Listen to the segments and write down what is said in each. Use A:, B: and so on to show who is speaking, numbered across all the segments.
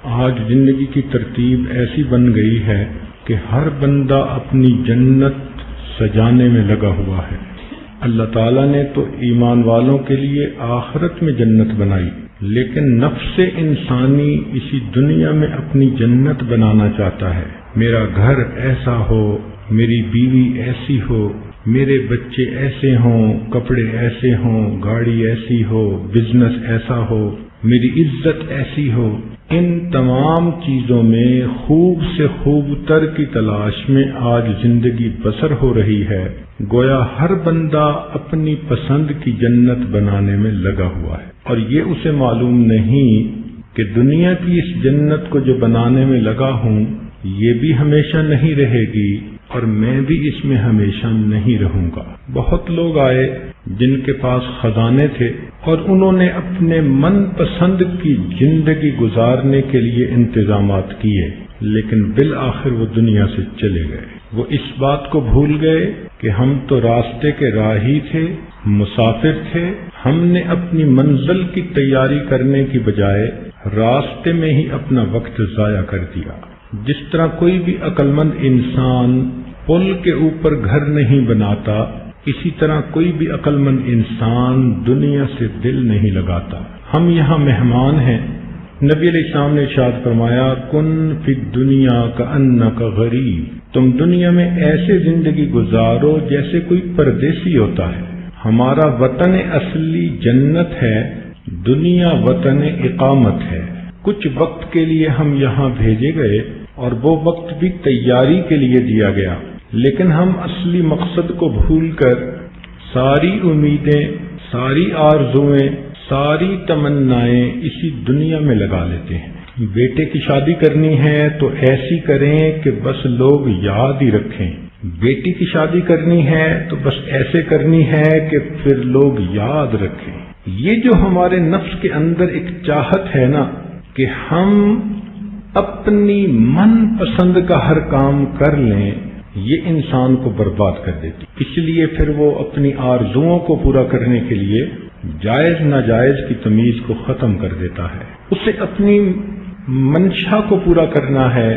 A: آج زندگی کی ترتیب ایسی بن گئی ہے کہ ہر بندہ اپنی جنت سجانے میں لگا ہوا ہے۔ اللہ تعالیٰ نے تو ایمان والوں کے لیے آخرت میں جنت بنائی، لیکن نفس انسانی اسی دنیا میں اپنی جنت بنانا چاہتا ہے۔ میرا گھر ایسا ہو، میری بیوی ایسی ہو، میرے بچے ایسے ہوں، کپڑے ایسے ہوں، گاڑی ایسی ہو، بزنس ایسا ہو، میری عزت ایسی ہو۔ ان تمام چیزوں میں خوب سے خوب تر کی تلاش میں آج زندگی بسر ہو رہی ہے۔ گویا ہر بندہ اپنی پسند کی جنت بنانے میں لگا ہوا ہے، اور یہ اسے معلوم نہیں کہ دنیا کی اس جنت کو جو بنانے میں لگا ہوں یہ بھی ہمیشہ نہیں رہے گی، اور میں بھی اس میں ہمیشہ نہیں رہوں گا۔ بہت لوگ آئے جن کے پاس خزانے تھے اور انہوں نے اپنے من پسند کی زندگی گزارنے کے لیے انتظامات کیے، لیکن بالآخر وہ دنیا سے چلے گئے۔ وہ اس بات کو بھول گئے کہ ہم تو راستے کے راہی تھے، مسافر تھے۔ ہم نے اپنی منزل کی تیاری کرنے کی بجائے راستے میں ہی اپنا وقت ضائع کر دیا۔ جس طرح کوئی بھی عقل مند انسان پل کے اوپر گھر نہیں بناتا، اسی طرح کوئی بھی عقل مند انسان دنیا سے دل نہیں لگاتا۔ ہم یہاں مہمان ہیں۔ نبی علیہ السلام نے ارشاد فرمایا، کن فی الدنیا کأنک غریب، تم دنیا میں ایسے زندگی گزارو جیسے کوئی پردیسی ہوتا ہے۔ ہمارا وطن اصلی جنت ہے، دنیا وطن اقامت ہے۔ کچھ وقت کے لیے ہم یہاں بھیجے گئے اور وہ وقت بھی تیاری کے لیے دیا گیا، لیکن ہم اصلی مقصد کو بھول کر ساری امیدیں، ساری آرزویں، ساری تمنائیں اسی دنیا میں لگا لیتے ہیں۔ بیٹے کی شادی کرنی ہے تو ایسی کریں کہ بس لوگ یاد ہی رکھیں، بیٹی کی شادی کرنی ہے تو بس ایسے کرنی ہے کہ پھر لوگ یاد رکھیں۔ یہ جو ہمارے نفس کے اندر ایک چاہت ہے نا کہ ہم اپنی من پسند کا ہر کام کر لیں، یہ انسان کو برباد کر دیتی۔ اس لیے پھر وہ اپنی آرزوؤں کو پورا کرنے کے لیے جائز ناجائز کی تمیز کو ختم کر دیتا ہے۔ اسے اپنی منشا کو پورا کرنا ہے،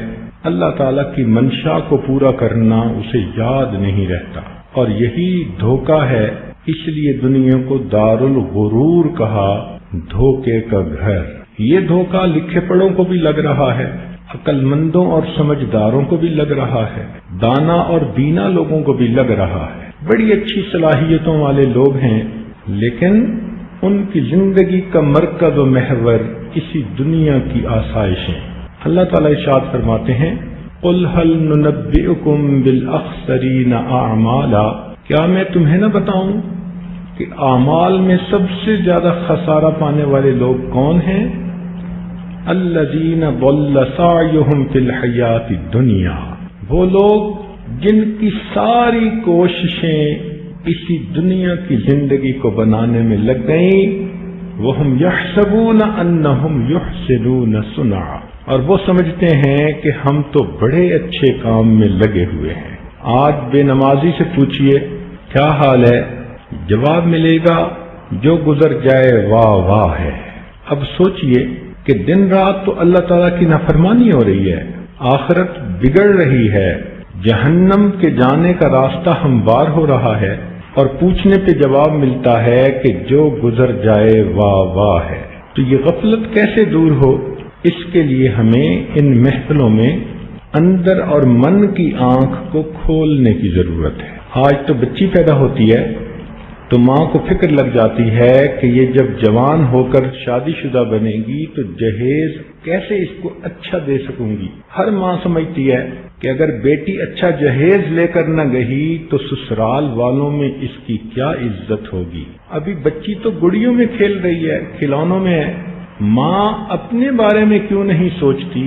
A: اللہ تعالیٰ کی منشا کو پورا کرنا اسے یاد نہیں رہتا، اور یہی دھوکہ ہے۔ اس لیے دنیا کو دار الغرور کہا، دھوکے کا گھر۔ یہ دھوکہ لکھے پڑھوں کو بھی لگ رہا ہے، عقل مندوں اور سمجھداروں کو بھی لگ رہا ہے، دانا اور بینا لوگوں کو بھی لگ رہا ہے۔ بڑی اچھی صلاحیتوں والے لوگ ہیں، لیکن ان کی زندگی کا مرکز و محور اسی دنیا کی آسائشیں۔ اللہ تعالیٰ ارشاد فرماتے ہیں، قُلْ هَلْ نُنَبِّئُكُمْ بِالْأَخْسَرِينَ أَعْمَالًا، کیا میں تمہیں نہ بتاؤں کہ اعمال میں سب سے زیادہ خسارہ پانے والے لوگ کون ہیں؟ الذین ضل سعیہم فی الحیات الدنیا، وہ لوگ جن کی ساری کوششیں اسی دنیا کی زندگی کو بنانے میں لگ گئیں، وہم یحسبون انہم یحسنون صنعا، اور وہ سمجھتے ہیں کہ ہم تو بڑے اچھے کام میں لگے ہوئے ہیں۔ آج بے نمازی سے پوچھئے کیا حال ہے، جواب ملے گا جو گزر جائے واہ واہ ہے۔ اب سوچئے کہ دن رات تو اللہ تعالیٰ کی نافرمانی ہو رہی ہے، آخرت بگڑ رہی ہے، جہنم کے جانے کا راستہ ہموار ہو رہا ہے، اور پوچھنے پہ جواب ملتا ہے کہ جو گزر جائے واہ واہ ہے۔ تو یہ غفلت کیسے دور ہو؟ اس کے لیے ہمیں ان محفلوں میں اندر اور من کی آنکھ کو کھولنے کی ضرورت ہے۔ آج تو بچی پیدا ہوتی ہے تو ماں کو فکر لگ جاتی ہے کہ یہ جب جوان ہو کر شادی شدہ بنے گی تو جہیز کیسے اس کو اچھا دے سکوں گی۔ ہر ماں سمجھتی ہے کہ اگر بیٹی اچھا جہیز لے کر نہ گئی تو سسرال والوں میں اس کی کیا عزت ہوگی۔ ابھی بچی تو گڑیوں میں کھیل رہی ہے، کھلونوں میں ہے۔ ماں اپنے بارے میں کیوں نہیں سوچتی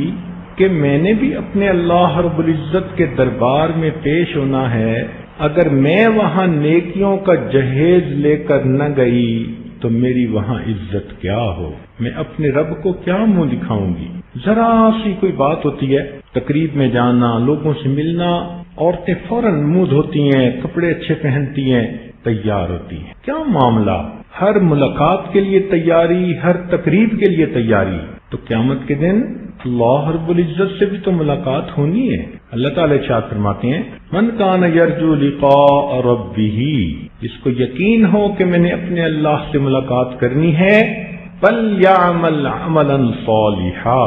A: کہ میں نے بھی اپنے اللہ رب العزت کے دربار میں پیش ہونا ہے، اگر میں وہاں نیکیوں کا جہیز لے کر نہ گئی تو میری وہاں عزت کیا ہو، میں اپنے رب کو کیا منہ دکھاؤں گی۔ ذرا سی کوئی بات ہوتی ہے، تقریب میں جانا، لوگوں سے ملنا، عورتیں فوراً منہ دھوتی ہیں، کپڑے اچھے پہنتی ہیں، تیار ہوتی ہیں۔ کیا معاملہ؟ ہر ملاقات کے لیے تیاری، ہر تقریب کے لیے تیاری۔ تو قیامت کے دن اللہ رب العزت سے بھی تو ملاقات ہونی ہے۔ اللہ تعالی ارشاد فرماتے ہیں من کان یرجو لقاء ربہ، جس کو یقین ہو کہ میں نے اپنے اللہ سے ملاقات کرنی ہے، فلیعمل عملا صالحا،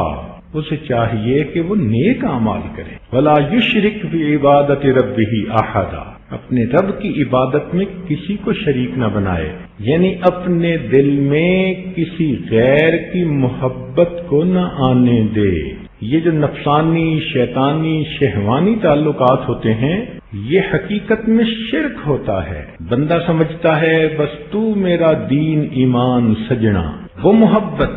A: اسے چاہیے کہ وہ نیک اعمال کرے، ولا یشرک بعبادۃ ربہ احدا، اپنے رب کی عبادت میں کسی کو شریک نہ بنائے، یعنی اپنے دل میں کسی غیر کی محبت کو نہ آنے دے۔ یہ جو نفسانی، شیطانی، شہوانی تعلقات ہوتے ہیں، یہ حقیقت میں شرک ہوتا ہے۔ بندہ سمجھتا ہے بس تو میرا دین ایمان سجنا، وہ محبت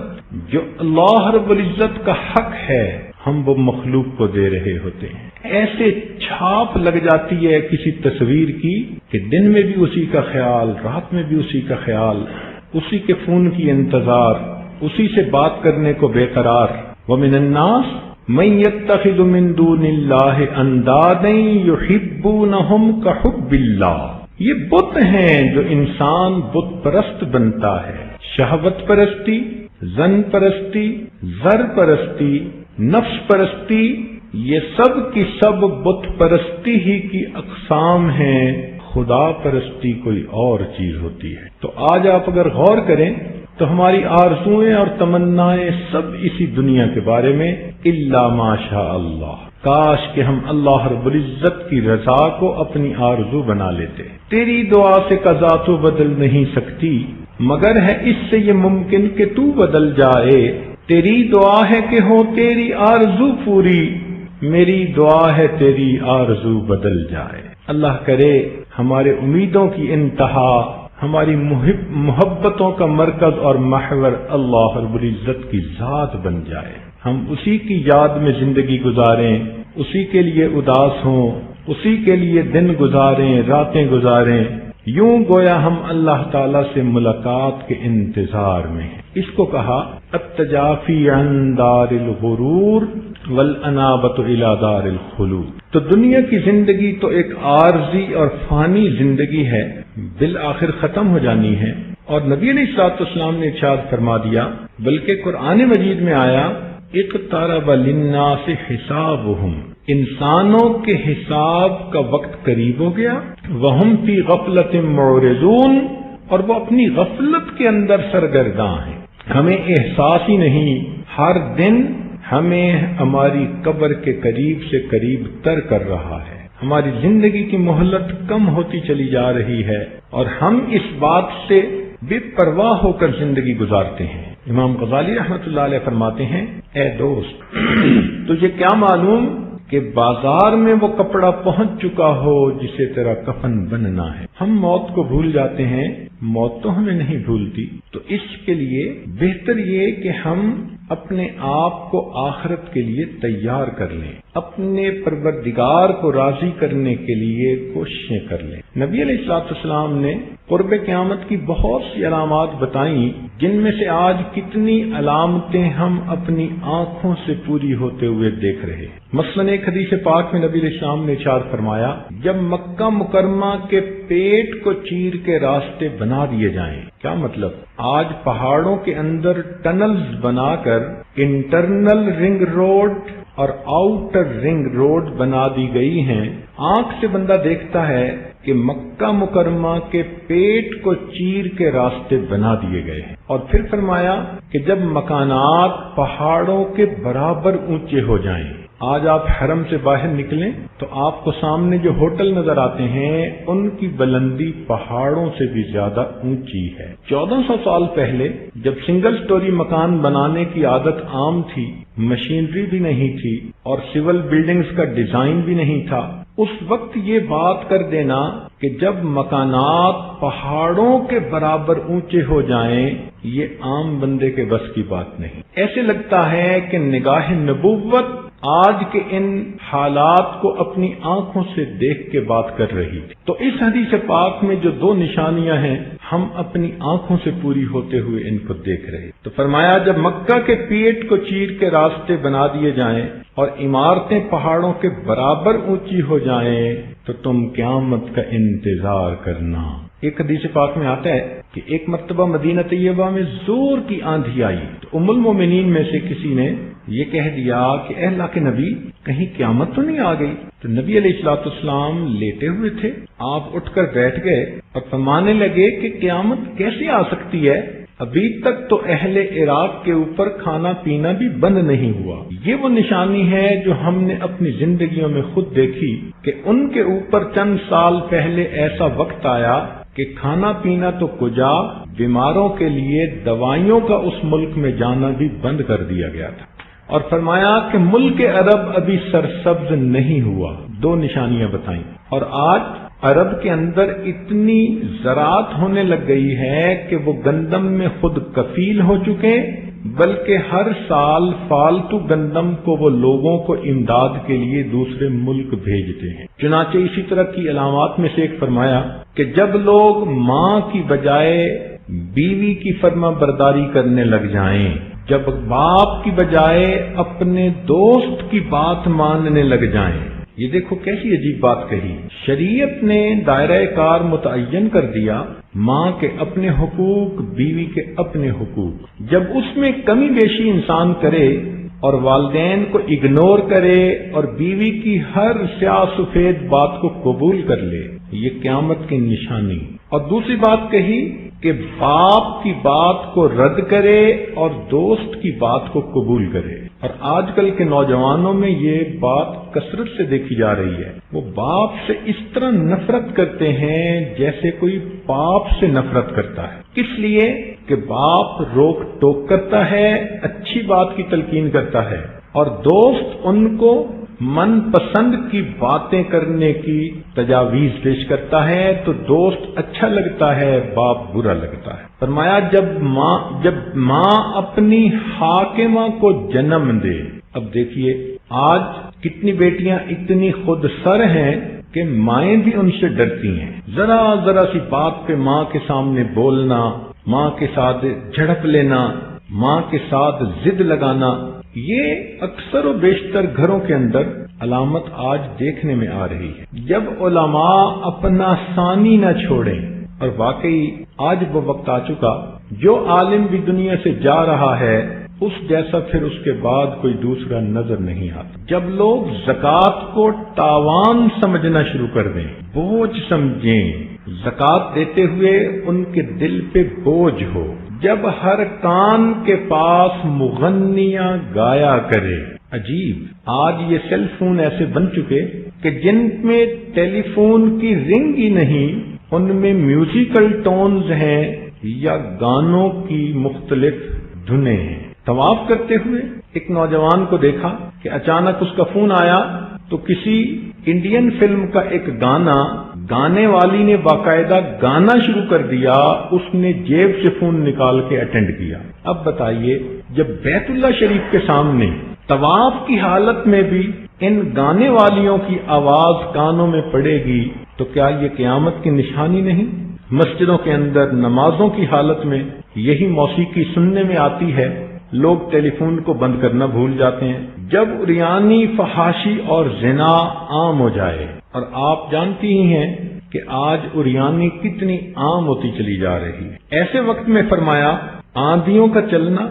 A: جو اللہ رب العزت کا حق ہے ہم وہ مخلوق کو دے رہے ہوتے ہیں۔ ایسے چھاپ لگ جاتی ہے کسی تصویر کی کہ دن میں بھی اسی کا خیال، رات میں بھی اسی کا خیال، اسی کے فون کی انتظار، اسی سے بات کرنے کو بے قرار۔ وَمِنَ النَّاسِ مَن يَتَّخِذُ مِن دُونِ اللَّهِ أَندَادًا يُحِبُّونَهُمْ كَحُبِّ اللَّهِ، یہ بت ہیں جو انسان بت پرست بنتا ہے۔ شہوت پرستی، زن پرستی، زر پرستی، نفس پرستی، یہ سب کی سب بت پرستی ہی کی اقسام ہیں، خدا پرستی کوئی اور چیز ہوتی ہے۔ تو آج آپ اگر غور کریں تو ہماری آرزوئیں اور تمنائیں سب اسی دنیا کے بارے میں، الا ما شاء اللہ، کاش کہ ہم اللہ رب العزت کی رضا کو اپنی آرزو بنا لیتے۔ تیری دعا سے قضا تو بدل نہیں سکتی، مگر ہے اس سے یہ ممکن کہ تو بدل جائے۔ تیری دعا ہے کہ ہو تیری آرزو پوری، میری دعا ہے تیری آرزو بدل جائے۔ اللہ کرے ہمارے امیدوں کی انتہا، ہماری محبتوں کا مرکز اور محور اللہ رب العزت کی ذات بن جائے، ہم اسی کی یاد میں زندگی گزاریں، اسی کے لیے اداس ہوں، اسی کے لیے دن گزاریں، راتیں گزاریں، یوں گویا ہم اللہ تعالی سے ملاقات کے انتظار میں ہیں۔ اس کو کہا التجافی عن دار الغرور والانابۃ الی دار الخلود۔ تو دنیا کی زندگی تو ایک عارضی اور فانی زندگی ہے، بالآخر ختم ہو جانی ہے، اور نبی علیہ الصلوۃ والسلام نے ارشاد فرما دیا، بلکہ قرآن مجید میں آیا اقترب للناس حسابهم، انسانوں کے حساب کا وقت قریب ہو گیا، وہم فی غفلۃ معرضون، اور وہ اپنی غفلت کے اندر سرگرداں ہیں، ہمیں احساس ہی نہیں، ہر دن ہمیں ہماری قبر کے قریب سے قریب تر کر رہا ہے، ہماری زندگی کی مہلت کم ہوتی چلی جا رہی ہے، اور ہم اس بات سے بے پرواہ ہو کر زندگی گزارتے ہیں۔ امام غزالی رحمۃ اللہ علیہ فرماتے ہیں، اے دوست تجھے کیا معلوم کہ بازار میں وہ کپڑا پہنچ چکا ہو جسے تیرا کفن بننا ہے۔ ہم موت کو بھول جاتے ہیں، موت تو ہمیں نہیں بھولتی، تو اس کے لیے بہتر یہ کہ ہم اپنے آپ کو آخرت کے لیے تیار کر لیں، اپنے پروردگار کو راضی کرنے کے لیے کوششیں کر لیں۔ نبی علیہ الصلوۃ والسلام نے قرب قیامت کی بہت سی علامات بتائیں، جن میں سے آج کتنی علامتیں ہم اپنی آنکھوں سے پوری ہوتے ہوئے دیکھ رہے ہیں۔ مثلاً ایک حدیث پاک میں نبی علیہ السلام نے ارشاد فرمایا، جب مکہ مکرمہ کے پیٹ کو چیر کے راستے بنا دیے جائیں، کیا مطلب؟ آج پہاڑوں کے اندر ٹنلز بنا کر انٹرنل رنگ روڈ اور آؤٹر رنگ روڈ بنا دی گئی ہیں، آنکھ سے بندہ دیکھتا ہے کہ مکہ مکرمہ کے پیٹ کو چیر کے راستے بنا دیے گئے ہیں، اور پھر فرمایا کہ جب مکانات پہاڑوں کے برابر اونچے ہو جائیں، آج آپ حرم سے باہر نکلیں تو آپ کو سامنے جو ہوٹل نظر آتے ہیں ان کی بلندی پہاڑوں سے بھی زیادہ اونچی ہے۔ 1400 سال پہلے جب سنگل سٹوری مکان بنانے کی عادت عام تھی، مشینری بھی نہیں تھی اور سول بلڈنگز کا ڈیزائن بھی نہیں تھا، اس وقت یہ بات کر دینا کہ جب مکانات پہاڑوں کے برابر اونچے ہو جائیں، یہ عام بندے کے بس کی بات نہیں۔ ایسے لگتا ہے کہ نگاہ نبوت آج کے ان حالات کو اپنی آنکھوں سے دیکھ کے بات کر رہی تھی۔ تو اس حدیث پاک میں جو دو نشانیاں ہیں، ہم اپنی آنکھوں سے پوری ہوتے ہوئے ان کو دیکھ رہے۔ تو فرمایا جب مکہ کے پیٹ کو چیر کے راستے بنا دیے جائیں اور عمارتیں پہاڑوں کے برابر اونچی ہو جائیں تو تم قیامت کا انتظار کرنا۔ ایک حدیث پاک میں آتا ہے کہ ایک مرتبہ مدینہ طیبہ میں زور کی آندھی آئی، تو ام المومنین میں سے کسی نے یہ کہہ دیا کہ اے اللہ کے نبی کہیں قیامت تو نہیں آ گئی؟ تو نبی علیہ الصلوۃ والسلام لیٹے ہوئے تھے، آپ اٹھ کر بیٹھ گئے اور فرمانے لگے کہ قیامت کیسے آ سکتی ہے؟ ابھی تک تو اہل عراق کے اوپر کھانا پینا بھی بند نہیں ہوا۔ یہ وہ نشانی ہے جو ہم نے اپنی زندگیوں میں خود دیکھی کہ ان کے اوپر چند سال پہلے ایسا وقت آیا کہ کھانا پینا تو کجا، بیماروں کے لیے دوائیوں کا اس ملک میں جانا بھی بند کر دیا گیا تھا، اور فرمایا کہ ملک عرب ابھی سرسبز نہیں ہوا۔ دو نشانیاں بتائیں، اور آج عرب کے اندر اتنی زراعت ہونے لگ گئی ہے کہ وہ گندم میں خود کفیل ہو چکے، بلکہ ہر سال فالتو گندم کو وہ لوگوں کو امداد کے لیے دوسرے ملک بھیجتے ہیں۔ چنانچہ اسی طرح کی علامات میں سے ایک فرمایا کہ جب لوگ ماں کی بجائے بیوی کی فرما برداری کرنے لگ جائیں، جب باپ کی بجائے اپنے دوست کی بات ماننے لگ جائیں، یہ دیکھو کیسی عجیب بات کہی۔ شریعت نے دائرہ کار متعین کر دیا، ماں کے اپنے حقوق، بیوی کے اپنے حقوق۔ جب اس میں کمی بیشی انسان کرے اور والدین کو اگنور کرے اور بیوی کی ہر سیاہ سفید بات کو قبول کر لے، یہ قیامت کی نشانی۔ اور دوسری بات کہی کہ باپ کی بات کو رد کرے اور دوست کی بات کو قبول کرے۔ اور آج کل کے نوجوانوں میں یہ بات کثرت سے دیکھی جا رہی ہے، وہ باپ سے اس طرح نفرت کرتے ہیں جیسے کوئی باپ سے نفرت کرتا ہے۔ کس لیے کہ باپ روک ٹوک کرتا ہے، اچھی بات کی تلقین کرتا ہے، اور دوست ان کو من پسند کی باتیں کرنے کی تجاویز پیش کرتا ہے، تو دوست اچھا لگتا ہے، باپ برا لگتا ہے۔ فرمایا جب ماں اپنی حاکمہ کو جنم دے۔ اب دیکھیے آج کتنی بیٹیاں اتنی خود سر ہیں کہ مائیں بھی ان سے ڈرتی ہیں۔ ذرا ذرا سی بات پہ ماں کے سامنے بولنا، ماں کے ساتھ جھڑپ لینا، ماں کے ساتھ ضد لگانا، یہ اکثر و بیشتر گھروں کے اندر علامت آج دیکھنے میں آ رہی ہے۔ جب علماء اپنا ثانی نہ چھوڑیں، اور واقعی آج وہ وقت آ چکا، جو عالم بھی دنیا سے جا رہا ہے اس جیسا پھر اس کے بعد کوئی دوسرا نظر نہیں آتا۔ جب لوگ زکوٰۃ کو تاوان سمجھنا شروع کر دیں، بوجھ سمجھیں، زکوٰۃ دیتے ہوئے ان کے دل پہ بوجھ ہو، جب ہر کان کے پاس مغنیاں گایا کرے۔ عجیب، آج یہ سیل فون ایسے بن چکے کہ جن میں ٹیلی فون کی رنگ ہی نہیں، ان میں میوزیکل ٹونز ہیں یا گانوں کی مختلف دھنیں ہیں۔ طواف کرتے ہوئے ایک نوجوان کو دیکھا کہ اچانک اس کا فون آیا تو کسی انڈین فلم کا ایک گانا، گانے والی نے باقاعدہ گانا شروع کر دیا، اس نے جیب سے فون نکال کے اٹینڈ کیا۔ اب بتائیے جب بیت اللہ شریف کے سامنے طواف کی حالت میں بھی ان گانے والیوں کی آواز کانوں میں پڑے گی تو کیا یہ قیامت کی نشانی نہیں؟ مسجدوں کے اندر نمازوں کی حالت میں یہی موسیقی سننے میں آتی ہے، لوگ ٹیلی فون کو بند کرنا بھول جاتے ہیں۔ جب عریانی، فحاشی اور زنا عام ہو جائے، اور آپ جانتی ہی ہیں کہ آج عریانی کتنی عام ہوتی چلی جا رہی ہے، ایسے وقت میں فرمایا آندھیوں کا چلنا،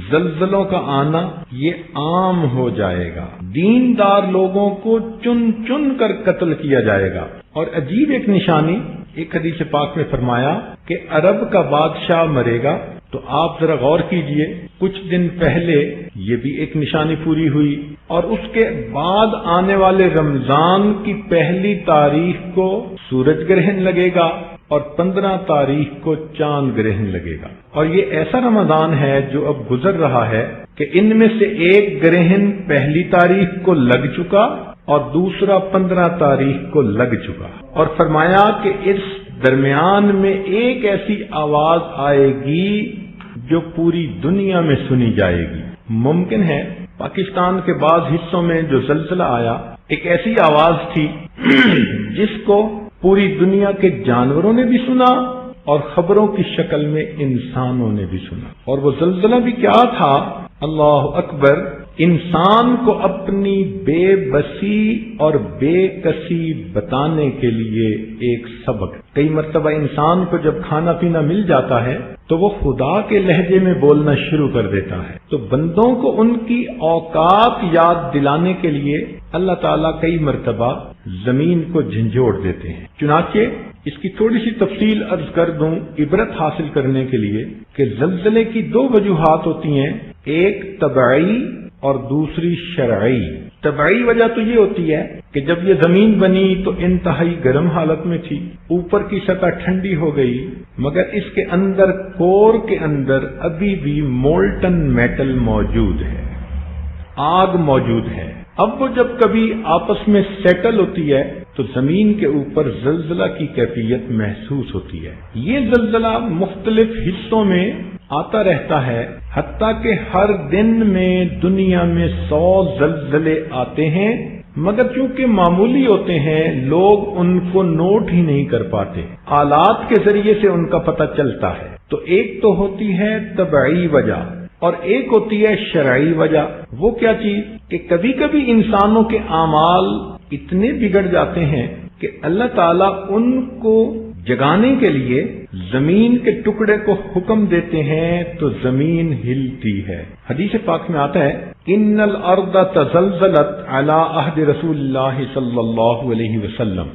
A: زلزلوں کا آنا یہ عام ہو جائے گا، دیندار لوگوں کو چن چن کر قتل کیا جائے گا۔ اور عجیب ایک نشانی ایک حدیث پاک میں فرمایا کہ عرب کا بادشاہ مرے گا، تو آپ ذرا غور کیجئے، کچھ دن پہلے یہ بھی ایک نشانی پوری ہوئی، اور اس کے بعد آنے والے رمضان کی پہلی تاریخ کو سورج گرہن لگے گا اور 15 تاریخ کو چاند گرہن لگے گا۔ اور یہ ایسا رمضان ہے جو اب گزر رہا ہے کہ ان میں سے ایک گرہن پہلی تاریخ کو لگ چکا اور دوسرا 15 تاریخ کو لگ چکا، اور فرمایا کہ اس درمیان میں ایک ایسی آواز آئے گی جو پوری دنیا میں سنی جائے گی۔ ممکن ہے پاکستان کے بعض حصوں میں جو زلزلہ آیا، ایک ایسی آواز تھی جس کو پوری دنیا کے جانوروں نے بھی سنا اور خبروں کی شکل میں انسانوں نے بھی سنا۔ اور وہ زلزلہ بھی کیا تھا؟ اللہ اکبر، انسان کو اپنی بے بسی اور بے کسی بتانے کے لیے ایک سبق۔ کئی مرتبہ انسان کو جب کھانا پینا مل جاتا ہے تو تو وہ خدا کے لہجے میں بولنا شروع کر دیتا ہے. تو بندوں کو ان کی اوقات یاد دلانے کے لیے اللہ تعالیٰ کئی مرتبہ زمین کو جھنجھوڑ دیتے ہیں. چنانچہ اس کی تھوڑی سی تفصیل عرض کر دوں عبرت حاصل کرنے کے لیے کہ زلزلے کی دو وجوہات ہوتی ہیں، ایک طبعی اور دوسری شرعی. طبعی وجہ تو یہ ہوتی ہے کہ جب یہ زمین بنی تو انتہائی گرم حالت میں تھی، اوپر کی سطح ٹھنڈی ہو گئی، مگر اس کے اندر کور کے اندر ابھی بھی مولٹن میٹل موجود ہے، آگ موجود ہے. اب وہ جب کبھی آپس میں سیٹل ہوتی ہے تو زمین کے اوپر زلزلہ کی کیفیت محسوس ہوتی ہے. یہ زلزلہ مختلف حصوں میں آتا رہتا ہے، حتیٰ کہ ہر دن میں دنیا میں 100 زلزلے آتے ہیں، مگر چونکہ معمولی ہوتے ہیں لوگ ان کو نوٹ ہی نہیں کر پاتے، آلات کے ذریعے سے ان کا پتہ چلتا ہے. تو ایک تو ہوتی ہے طبعی وجہ اور ایک ہوتی ہے شرعی وجہ. وہ کیا چیز کہ کبھی کبھی انسانوں کے اعمال اتنے بگڑ جاتے ہیں کہ اللہ تعالیٰ ان کو جگانے کے لیے زمین کے ٹکڑے کو حکم دیتے ہیں تو زمین ہلتی ہے. حدیث پاک میں آتا ہے ان الارض تزلزلت علی عہد رسول اللہ صلی اللہ علیہ وسلم.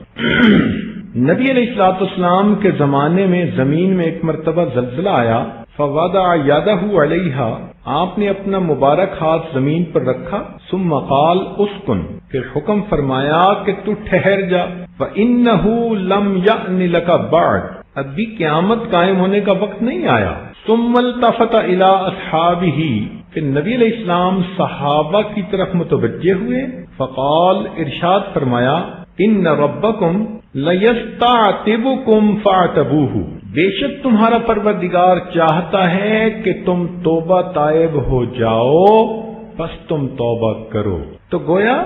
A: نبی علیہ الصلوۃ والسلام کے زمانے میں زمین میں ایک مرتبہ زلزلہ آیا. فوضع یدہ علیہا، آپ نے اپنا مبارک ہاتھ زمین پر رکھا. ثم قال اسکن، پھر حکم فرمایا کہ تو ٹھہر جا. فإنہ لم یأن لک بعد، ابھی قیامت قائم ہونے کا وقت نہیں آیا. ثم التفت الی اصحابہ، پھر نبی علیہ السلام صحابہ کی طرف متوجہ ہوئے. فقال، ارشاد فرمایا ان ربکم لیستعتبکم فاعتبوہ، بے شک تمہارا پروردگار چاہتا ہے کہ تم توبہ تائب ہو جاؤ، پس تم توبہ کرو. تو گویا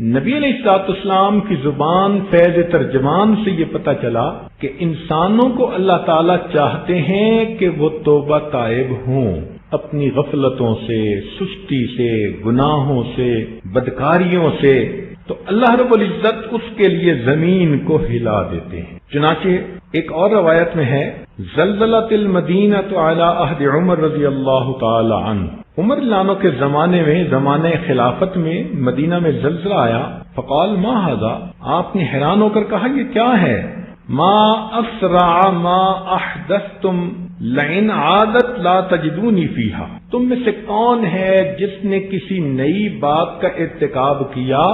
A: نبی علیہ الصلوۃ والسلام کی زبان فیض ترجمان سے یہ پتہ چلا کہ انسانوں کو اللہ تعالیٰ چاہتے ہیں کہ وہ توبہ تائب ہوں، اپنی غفلتوں سے، سستی سے، گناہوں سے، بدکاریوں سے. تو اللہ رب العزت اس کے لیے زمین کو ہلا دیتے ہیں. چنانچہ ایک اور روایت میں ہے زلزلت المدینہ علی عہد عمر رضی اللہ تعالی عنہ، عمر لانو کے زمانے میں، زمانے خلافت میں مدینہ میں زلزلہ آیا. فقال ما ھذا، آپ نے حیران ہو کر کہا یہ کیا ہے؟ ما اسرع ما احدثتم لئن عادت لا تجدونی فیہا، تم میں سے کون ہے جس نے کسی نئی بات کا ارتکاب کیا،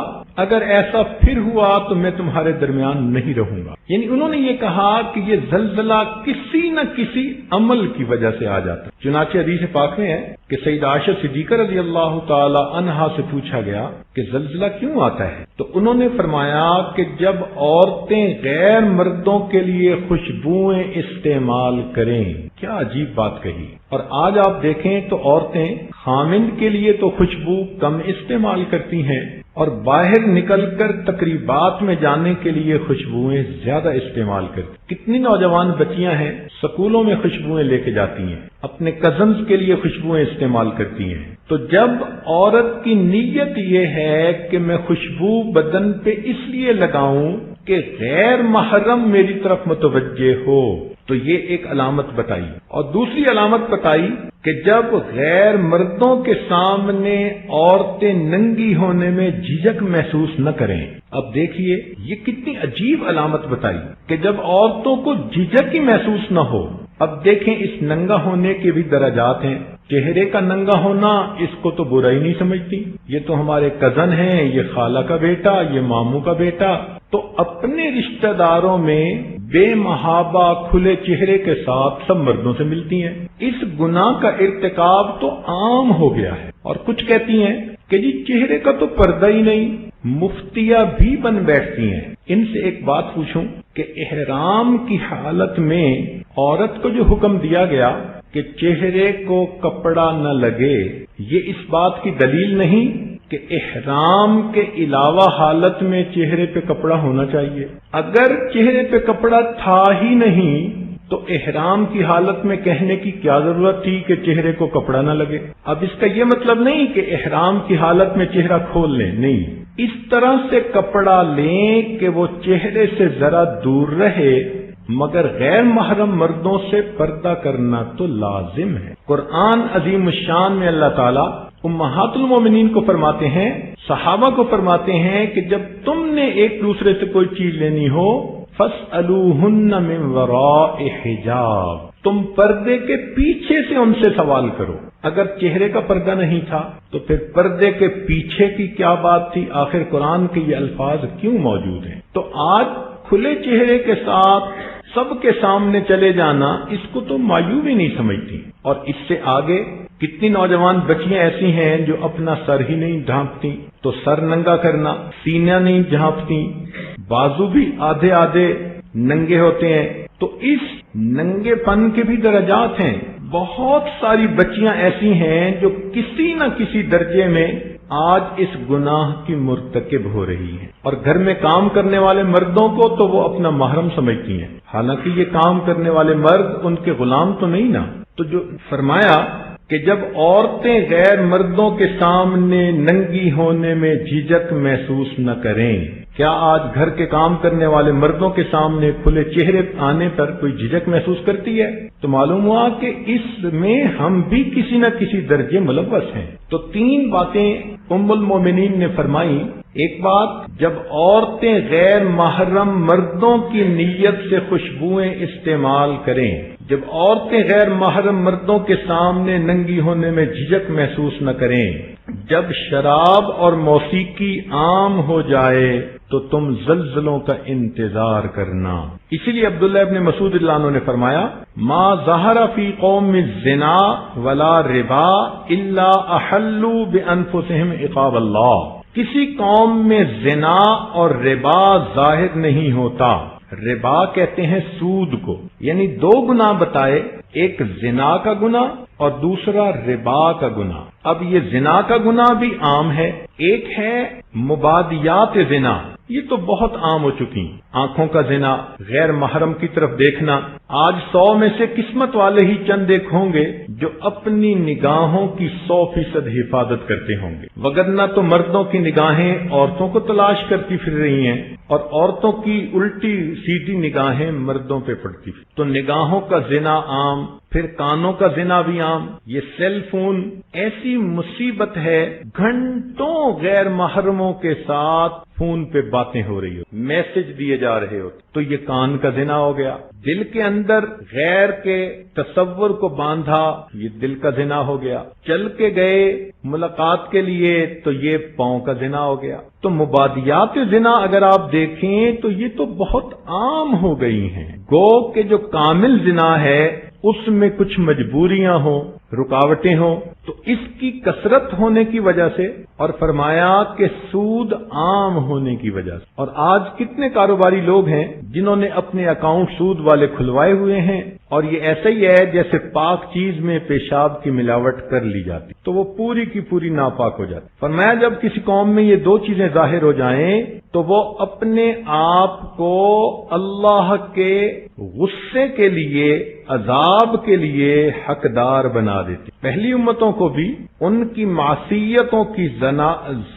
A: اگر ایسا پھر ہوا تو میں تمہارے درمیان نہیں رہوں گا. یعنی انہوں نے یہ کہا کہ یہ زلزلہ کسی نہ کسی عمل کی وجہ سے آ جاتا. چنانچہ حدیث پاک میں ہے کہ سیدہ عائشہ صدیقہ رضی اللہ تعالی عنہا سے پوچھا گیا کہ زلزلہ کیوں آتا ہے، تو انہوں نے فرمایا کہ جب عورتیں غیر مردوں کے لیے خوشبوئیں استعمال کریں. کیا عجیب بات کہی. اور آج آپ دیکھیں تو عورتیں خامند کے لیے تو خوشبو کم استعمال کرتی ہیں اور باہر نکل کر تقریبات میں جانے کے لیے خوشبوئیں زیادہ استعمال کرتی. کتنی نوجوان بچیاں ہیں سکولوں میں خوشبوئیں لے کے جاتی ہیں، اپنے کزنز کے لیے خوشبوئیں استعمال کرتی ہیں. تو جب عورت کی نیت یہ ہے کہ میں خوشبو بدن پہ اس لیے لگاؤں کہ غیر محرم میری طرف متوجہ ہو، تو یہ ایک علامت بتائی. اور دوسری علامت بتائی کہ جب غیر مردوں کے سامنے عورتیں ننگی ہونے میں جھجک محسوس نہ کریں. اب دیکھیے یہ کتنی عجیب علامت بتائی کہ جب عورتوں کو جھجک ہی محسوس نہ ہو. اب دیکھیں اس ننگا ہونے کے بھی درجات ہیں. چہرے کا ننگا ہونا اس کو تو برا ہی نہیں سمجھتی، یہ تو ہمارے کزن ہیں، یہ خالہ کا بیٹا، یہ ماموں کا بیٹا. تو اپنے رشتہ داروں میں بے محابہ کھلے چہرے کے ساتھ سب مردوں سے ملتی ہیں. اس گناہ کا ارتکاب تو عام ہو گیا ہے. اور کچھ کہتی ہیں کہ جی چہرے کا تو پردہ ہی نہیں، مفتیہ بھی بن بیٹھتی ہیں. ان سے ایک بات پوچھوں کہ احرام کی حالت میں عورت کو جو حکم دیا گیا کہ چہرے کو کپڑا نہ لگے، یہ اس بات کی دلیل نہیں کہ احرام کے علاوہ حالت میں چہرے پہ کپڑا ہونا چاہیے. اگر چہرے پہ کپڑا تھا ہی نہیں تو احرام کی حالت میں کہنے کی کیا ضرورت تھی کہ چہرے کو کپڑا نہ لگے. اب اس کا یہ مطلب نہیں کہ احرام کی حالت میں چہرہ کھول لیں، نہیں، اس طرح سے کپڑا لیں کہ وہ چہرے سے ذرا دور رہے مگر غیر محرم مردوں سے پردہ کرنا تو لازم ہے۔ قرآن عظیم الشان میں اللہ تعالیٰ امہات المومنین کو فرماتے ہیں، صحابہ کو فرماتے ہیں کہ جب تم نے ایک دوسرے سے کوئی چیز لینی ہو فَاسْأَلُوهُنَّ مِنْ وَرَاءِ حِجَابٍ، تم پردے کے پیچھے سے ان سے سوال کرو۔ اگر چہرے کا پردہ نہیں تھا تو پھر پردے کے پیچھے کی کیا بات تھی؟ آخر قرآن کے یہ الفاظ کیوں موجود ہیں؟ تو آج کھلے چہرے کے ساتھ سب کے سامنے چلے جانا اس کو تو معیوب ہی نہیں سمجھتی۔ اور اس سے آگے کتنی نوجوان بچیاں ایسی ہیں جو اپنا سر ہی نہیں ڈھانپتی، تو سر ننگا کرنا، سینہ نہیں ڈھانپتی، بازو بھی آدھے آدھے ننگے ہوتے ہیں۔ تو اس ننگے پن کے بھی درجات ہیں۔ بہت ساری بچیاں ایسی ہیں جو کسی نہ کسی درجے میں آج اس گناہ کی مرتکب ہو رہی ہیں، اور گھر میں کام کرنے والے مردوں کو تو وہ اپنا محرم سمجھتی ہیں، حالانکہ یہ کام کرنے والے مرد ان کے غلام تو نہیں نا۔ تو جو فرمایا کہ جب عورتیں غیر مردوں کے سامنے ننگی ہونے میں جھجک محسوس نہ کریں، کیا آج گھر کے کام کرنے والے مردوں کے سامنے کھلے چہرے آنے پر کوئی جھجک محسوس کرتی ہے؟ تو معلوم ہوا کہ اس میں ہم بھی کسی نہ کسی درجے ملوث ہیں۔ تو تین باتیں ام المومنین نے فرمائی۔ ایک بات، جب عورتیں غیر محرم مردوں کی نیت سے خوشبوئیں استعمال کریں، جب عورتیں غیر محرم مردوں کے سامنے ننگی ہونے میں جھجک محسوس نہ کریں، جب شراب اور موسیقی عام ہو جائے تو تم زلزلوں کا انتظار کرنا۔ اسی لیے عبداللہ ابن مسعود اللہ عنہ نے فرمایا، ما ظہر فی قوم الزنا ولا ربا الا احلوا بانفسہم عقاب اللہ، کسی قوم میں زنا اور ربا ظاہر نہیں ہوتا۔ ربا کہتے ہیں سود کو، یعنی دو گناہ بتائے، ایک زنا کا گناہ اور دوسرا ربا کا گناہ۔ اب یہ زنا کا گناہ بھی عام ہے، ایک ہے مبادیات زنا، یہ تو بہت عام ہو چکی، آنکھوں کا زنا، غیر محرم کی طرف دیکھنا۔ آج 100 میں سے قسمت والے ہی چند ایک ہوں گے جو اپنی نگاہوں کی 100% حفاظت کرتے ہوں گے، وگرنہ تو مردوں کی نگاہیں عورتوں کو تلاش کرتی پھر رہی ہیں، اور عورتوں کی الٹی سیدھی نگاہیں مردوں پہ پڑتی۔ تو نگاہوں کا زنا عام، پھر کانوں کا زنا بھی عام۔ یہ سیل فون ایسی مصیبت ہے، گھنٹوں غیر محرموں کے ساتھ فون پہ باتیں ہو رہی ہو، میسج دیے جا رہے ہو، تو یہ کان کا زنا ہو گیا۔ دل کے اندر غیر کے تصور کو باندھا، یہ دل کا زنا ہو گیا۔ چل کے گئے ملاقات کے لیے تو یہ پاؤں کا زنا ہو گیا۔ تو مبادیات زنا اگر آپ دیکھیں تو یہ تو بہت عام ہو گئی ہیں۔ گو کہ جو کامل زنا ہے اس میں کچھ مجبوریاں ہوں، رکاوٹیں ہوں، تو اس کی کثرت ہونے کی وجہ سے، اور فرمایا کہ سود عام ہونے کی وجہ سے۔ اور آج کتنے کاروباری لوگ ہیں جنہوں نے اپنے اکاؤنٹ سود والے کھلوائے ہوئے ہیں، اور یہ ایسا ہی ہے جیسے پاک چیز میں پیشاب کی ملاوٹ کر لی جاتی، تو وہ پوری کی پوری ناپاک ہو جاتی۔ فرمایا جب کسی قوم میں یہ دو چیزیں ظاہر ہو جائیں تو وہ اپنے آپ کو اللہ کے غصے کے لیے، عذاب کے لیے حقدار بنا دیتے۔ پہلی امتوں کو بھی ان کی معصیتوں کی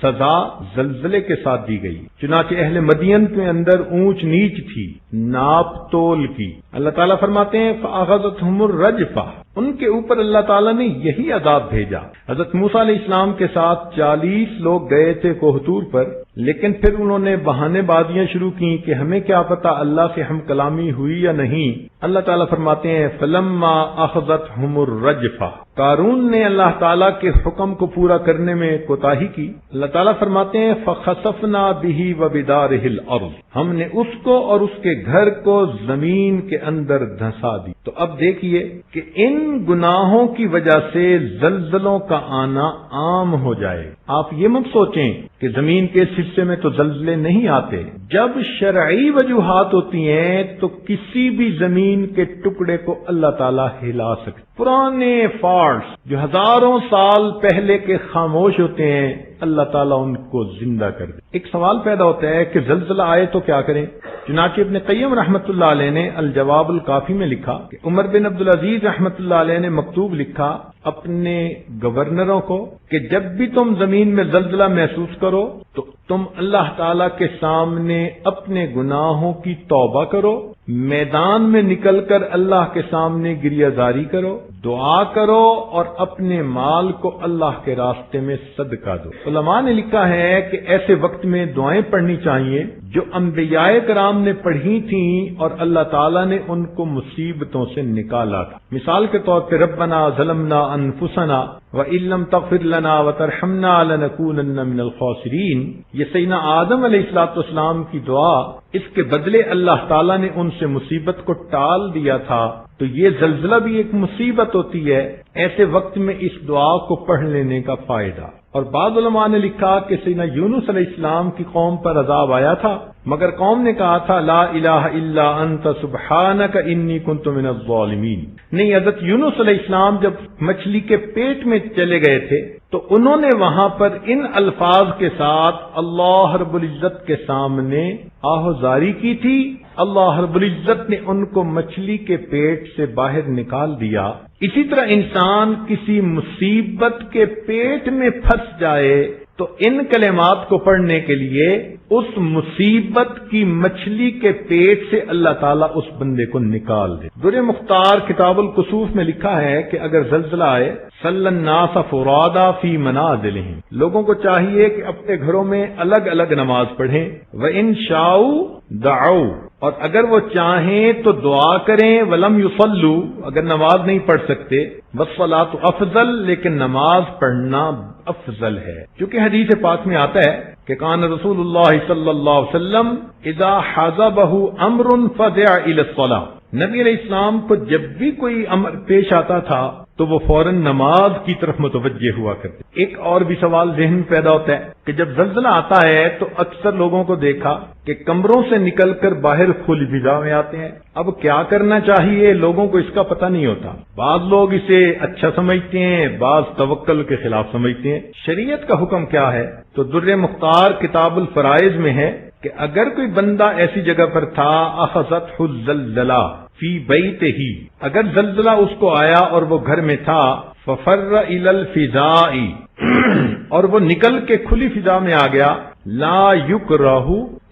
A: سزا زلزلے کے ساتھ دی گئی، چنانچہ اہل مدین کے اندر اونچ نیچ تھی، ناپ تول کی۔ اللہ تعالیٰ فرماتے ہیں فَأَخَذَتْهُمُ الرَّجْفَةُ، ان کے اوپر اللہ تعالیٰ نے یہی عذاب بھیجا۔ حضرت موسیٰ علیہ السلام کے ساتھ 40 لوگ گئے تھے کوہ طور پر، لیکن پھر انہوں نے بہانے بازیاں شروع کی کہ ہمیں کیا پتا اللہ سے ہم کلامی ہوئی یا نہیں۔ اللہ تعالیٰ فرماتے ہیں فَلَمَّا أَخَذَتْهُمُ الرَّجْفَةُ، قارون نے اللہ تعالیٰ کے حکم کو پورا کرنے میں کوتاہی کی۔ اللہ تعالیٰ فرماتے ہیں فَخَسَفْنَا بِهِ وَبِدَارِهِ الْأَرْضِ، ہم نے اس کو اور اس کے گھر کو زمین کے اندر دھنسا دی۔ تو اب دیکھیے کہ ان گناہوں کی وجہ سے زلزلوں کا آنا عام ہو جائے۔ آپ یہ مت سوچیں کہ زمین کے اس حصے میں تو زلزلے نہیں آتے۔ جب شرعی وجوہات ہوتی ہیں تو کسی بھی زمین کے ٹکڑے کو اللہ تعالیٰ ہلا سکتے۔ پرانے فالٹس جو ہزاروں سال پہلے کے خاموش ہوتے ہیں، اللہ تعالیٰ ان کو زندہ کر دے۔ ایک سوال پیدا ہوتا ہے کہ زلزلہ آئے تو کیا کریں؟ چنانچہ ابن قیم رحمۃ اللہ علیہ نے الجواب الکافی میں لکھا کہ عمر بن عبدالعزیز رحمۃ اللہ علیہ نے مکتوب لکھا اپنے گورنروں کو کہ جب بھی تم زمین میں زلزلہ محسوس کرو تو تم اللہ تعالیٰ کے سامنے اپنے گناہوں کی توبہ کرو میدان میں نکل کر اللہ کے سامنے گریہ زاری کرو، دعا کرو اور اپنے مال کو اللہ کے راستے میں صدقہ دو۔ علماء نے لکھا ہے کہ ایسے وقت میں دعائیں پڑھنی چاہیے جو انبیاء کرام نے پڑھی تھیں اور اللہ تعالیٰ نے ان کو مصیبتوں سے نکالا تھا۔ مثال کے طور پہ ربنا ظلمنا انفسنا وَإِن لَّمْ تَغْفِرْ لَنَا وَتَرْحَمْنَا لَنَكُونَنَّ مِنَ الْخَاسِرِينَ، یہ سیدنا آدم علیہ السلام کی دعا، اس کے بدلے اللہ تعالیٰ نے ان سے مصیبت کو ٹال دیا تھا۔ تو یہ زلزلہ بھی ایک مصیبت ہوتی ہے، ایسے وقت میں اس دعا کو پڑھ لینے کا فائدہ۔ اور بعض علماء نے لکھا کہ سیدنا یونس علیہ السلام کی قوم پر عذاب آیا تھا، مگر قوم نے کہا تھا لا الہ الا انت سبحانک انی کنت من الظالمین۔ نہیں، حضرت یونس علیہ السلام جب مچھلی کے پیٹ میں چلے گئے تھے تو انہوں نے وہاں پر ان الفاظ کے ساتھ اللہ رب العزت کے سامنے آہوزاری کی تھی۔ اللہ رب العزت نے ان کو مچھلی کے پیٹ سے باہر نکال دیا۔ اسی طرح انسان کسی مصیبت کے پیٹ میں پھنس جائے تو ان کلمات کو پڑھنے کے لیے اس مصیبت کی مچھلی کے پیٹ سے اللہ تعالیٰ اس بندے کو نکال دے۔ در مختار کتاب الکسوف میں لکھا ہے کہ اگر زلزلہ آئے صلی الناس فرادا فی منازلہم، لوگوں کو چاہیے کہ اپنے گھروں میں الگ الگ نماز پڑھیں، وَإِن شَاءُوا دَعَوْا، اور اگر وہ چاہیں تو دعا کریں، وَلَمْ يُصَلُّوا، اگر نماز نہیں پڑھ سکتے، وَالصَّلَاةُ أَفْضَل، لیکن نماز پڑھنا افضل ہے، کیونکہ حدیث پاک میں آتا ہے کہ کان رسول اللہ صلی اللہ علیہ وسلم اذا حزبہ امر فزع الی الصلاۃ، نبی علیہ السلام کو جب بھی کوئی امر پیش آتا تھا تو وہ فوراً نماز کی طرف متوجہ ہوا کرتے۔ ایک اور بھی سوال ذہن میں پیدا ہوتا ہے کہ جب زلزلہ آتا ہے تو اکثر لوگوں کو دیکھا کہ کمروں سے نکل کر باہر کھلی فضا میں آتے ہیں۔ اب کیا کرنا چاہیے، لوگوں کو اس کا پتہ نہیں ہوتا۔ بعض لوگ اسے اچھا سمجھتے ہیں، بعض توکل کے خلاف سمجھتے ہیں۔ شریعت کا حکم کیا ہے؟ تو در مختار کتاب الفرائض میں ہے کہ اگر کوئی بندہ ایسی جگہ پر تھا اخذتہ الزلزلہ فی بیتہ، اگر زلزلہ اس کو آیا اور وہ گھر میں تھا، ففر الی الفضاء، اور وہ نکل کے کھلی فضا میں آ گیا، لا یکرہ،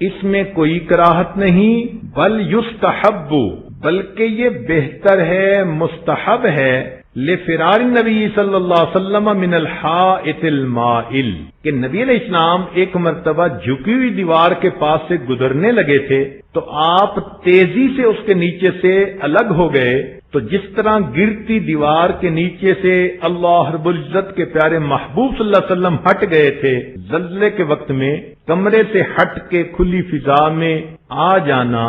A: اس میں کوئی کراہت نہیں، بل یستحب، بلکہ یہ بہتر ہے، مستحب ہے، لفرار النبی صلی اللہ علیہ وسلم من الحائط المائل، کہ نبی علیہ السلام ایک مرتبہ جھکی ہوئی دیوار کے پاس سے گزرنے لگے تھے تو آپ تیزی سے اس کے نیچے سے الگ ہو گئے۔ تو جس طرح گرتی دیوار کے نیچے سے اللہ رب العزت کے پیارے محبوب صلی اللہ علیہ وسلم ہٹ گئے تھے زلزلے کے وقت میں، کمرے سے ہٹ کے کھلی فضا میں آ جانا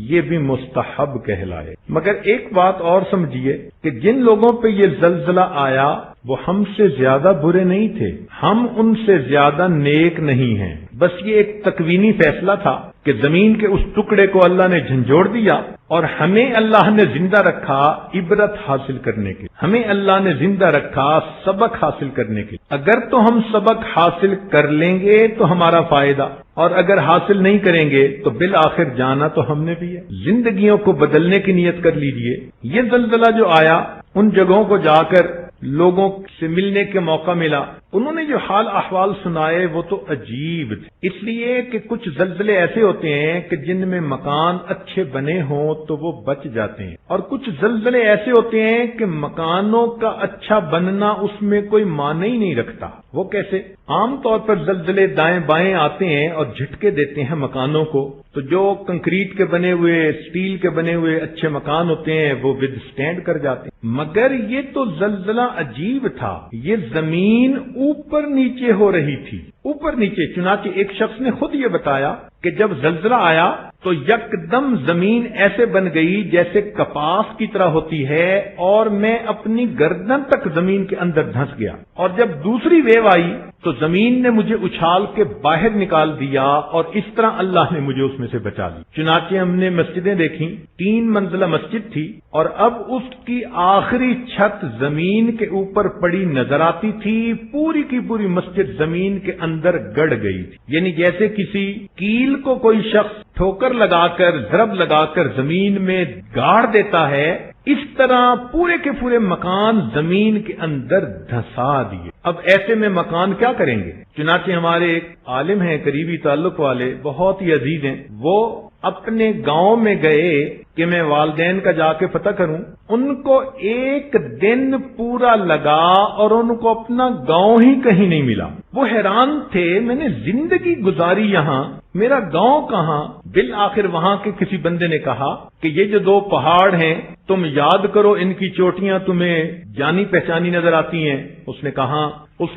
A: یہ بھی مستحب کہلائے۔ مگر ایک بات اور سمجھیے کہ جن لوگوں پہ یہ زلزلہ آیا وہ ہم سے زیادہ برے نہیں تھے، ہم ان سے زیادہ نیک نہیں ہیں، بس یہ ایک تکوینی فیصلہ تھا کہ زمین کے اس ٹکڑے کو اللہ نے جھنجھوڑ دیا اور ہمیں اللہ نے زندہ رکھا عبرت حاصل کرنے کے، ہمیں اللہ نے زندہ رکھا سبق حاصل کرنے کے۔ اگر تو ہم سبق حاصل کر لیں گے تو ہمارا فائدہ، اور اگر حاصل نہیں کریں گے تو بالآخر جانا تو ہم نے بھی ہے۔ زندگیوں کو بدلنے کی نیت کر لیجئے۔ یہ زلزلہ جو آیا، ان جگہوں کو جا کر لوگوں سے ملنے کے موقع ملا، انہوں نے جو حال احوال سنائے وہ تو عجیب تھے، اس لیے کہ کچھ زلزلے ایسے ہوتے ہیں کہ جن میں مکان اچھے بنے ہوں تو وہ بچ جاتے ہیں، اور کچھ زلزلے ایسے ہوتے ہیں کہ مکانوں کا اچھا بننا اس میں کوئی معنی ہی نہیں رکھتا۔ وہ کیسے؟ عام طور پر زلزلے دائیں بائیں آتے ہیں اور جھٹکے دیتے ہیں مکانوں کو، تو جو کنکریٹ کے بنے ہوئے، سٹیل کے بنے ہوئے اچھے مکان ہوتے ہیں وہ ود سٹینڈ کر جاتے ہیں۔ مگر یہ تو زلزلہ عجیب تھا، یہ زمین اوپر نیچے ہو رہی تھی، اوپر نیچے۔ چنانچہ ایک شخص نے خود یہ بتایا کہ جب زلزلہ آیا تو یکدم زمین ایسے بن گئی جیسے کپاس کی طرح ہوتی ہے، اور میں اپنی گردن تک زمین کے اندر دھنس گیا، اور جب دوسری ویو آئی تو زمین نے مجھے اچھال کے باہر نکال دیا، اور اس طرح اللہ نے مجھے اس میں سے بچا لی۔ چنانچہ ہم نے مسجدیں دیکھی، 3 منزلہ مسجد تھی، اور اب اس کی آخری چھت زمین کے اوپر پڑی نظر آتی تھی، پوری کی پوری مسجد زمین کے اندر گڑ گئی تھی، یعنی جیسے کسی کیل کو کوئی شخص ٹھوکر لگا کر، ضرب لگا کر زمین میں گاڑ دیتا ہے، اس طرح پورے کے پورے مکان زمین کے اندر دھسا دیے۔ اب ایسے میں مکان کیا کریں گے؟ چنانچہ ہمارے ایک عالم ہیں قریبی تعلق والے، بہت ہی عزیز ہیں، وہ اپنے گاؤں میں گئے کہ میں والدین کا جا کے پتہ کروں، ان کو ایک دن پورا لگا اور ان کو اپنا گاؤں ہی کہیں نہیں ملا۔ وہ حیران تھے، میں نے زندگی گزاری یہاں، میرا گاؤں کہاں؟ بالآخر وہاں کے کسی بندے نے کہا کہ یہ جو دو پہاڑ ہیں تم یاد کرو، ان کی چوٹیاں تمہیں جانی پہچانی نظر آتی ہیں؟ اس